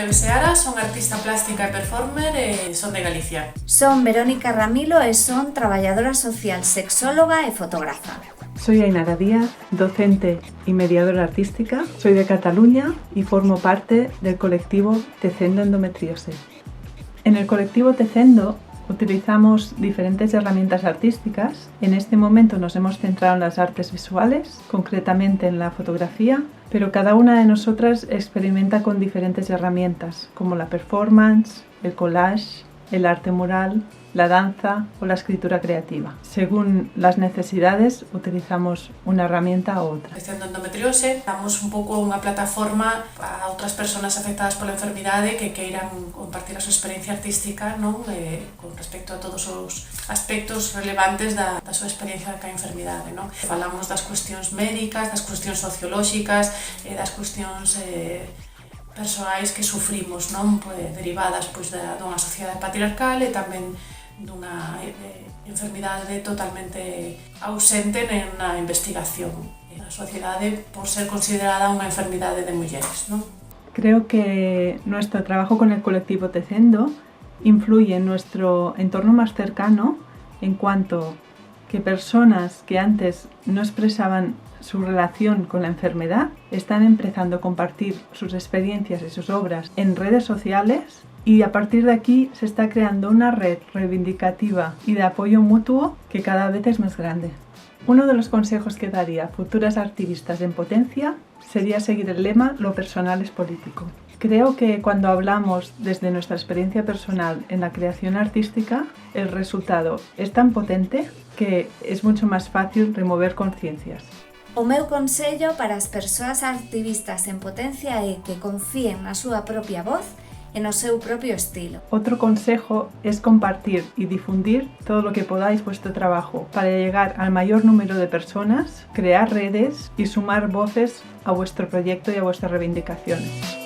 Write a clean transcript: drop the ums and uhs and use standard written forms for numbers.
Manuel Seara, son artista plástica e performer e son de Galicia. Son Verónica Ramilo e son traballadora social, sexóloga e fotógrafa. Soy Ainara Díaz, docente y mediadora artística. Soy de Cataluña y formo parte del colectivo Tecendo Endometriose. En el colectivo Tecendo utilizamos diferentes herramientas artísticas. En este momento nos hemos centrado en las artes visuales, concretamente en la fotografía, pero cada una de nosotras experimenta con diferentes herramientas, como la performance, el collage, el arte mural, la danza o la escritura creativa. Según las necesidades, utilizamos una herramienta u otra. Tecendo Endometriose damos un pouco unha plataforma a outras persoas afectadas pola enfermidade que queiran compartir a súa experiencia artística, non? Con respecto a todos os aspectos relevantes da súa experiencia ca enfermidade, non? Falamos das cuestións médicas, das cuestións sociolóxicas, das cuestións persoais que sufrimos, non? Derivadas dunha sociedade patriarcal e tamén dunha enfermidade totalmente ausente na investigación. A sociedade por ser considerada unha enfermidade de mulleres, non? Creo que nuestro trabajo con el colectivo Tecendo influye en nuestro entorno más cercano en cuanto que personas que antes no expresaban su relación con la enfermedad están empezando a compartir sus experiencias y sus obras en redes sociales, y a partir de aquí se está creando una red reivindicativa y de apoyo mutuo que cada vez es más grande. Uno de los consejos que daría a futuras activistas en potencia sería seguir el lema "lo personal es político". Creo que cuando hablamos desde nuestra experiencia personal en la creación artística, el resultado es tan potente que es mucho más fácil remover conciencias. O meu consello para as persoas activistas en potencia é que confíen na súa propia voz e no seu propio estilo. Otro consejo es compartir y difundir todo lo que podáis vuestro trabajo para llegar al mayor número de personas, crear redes y sumar voces a vuestro proyecto y a vuestras reivindicaciones.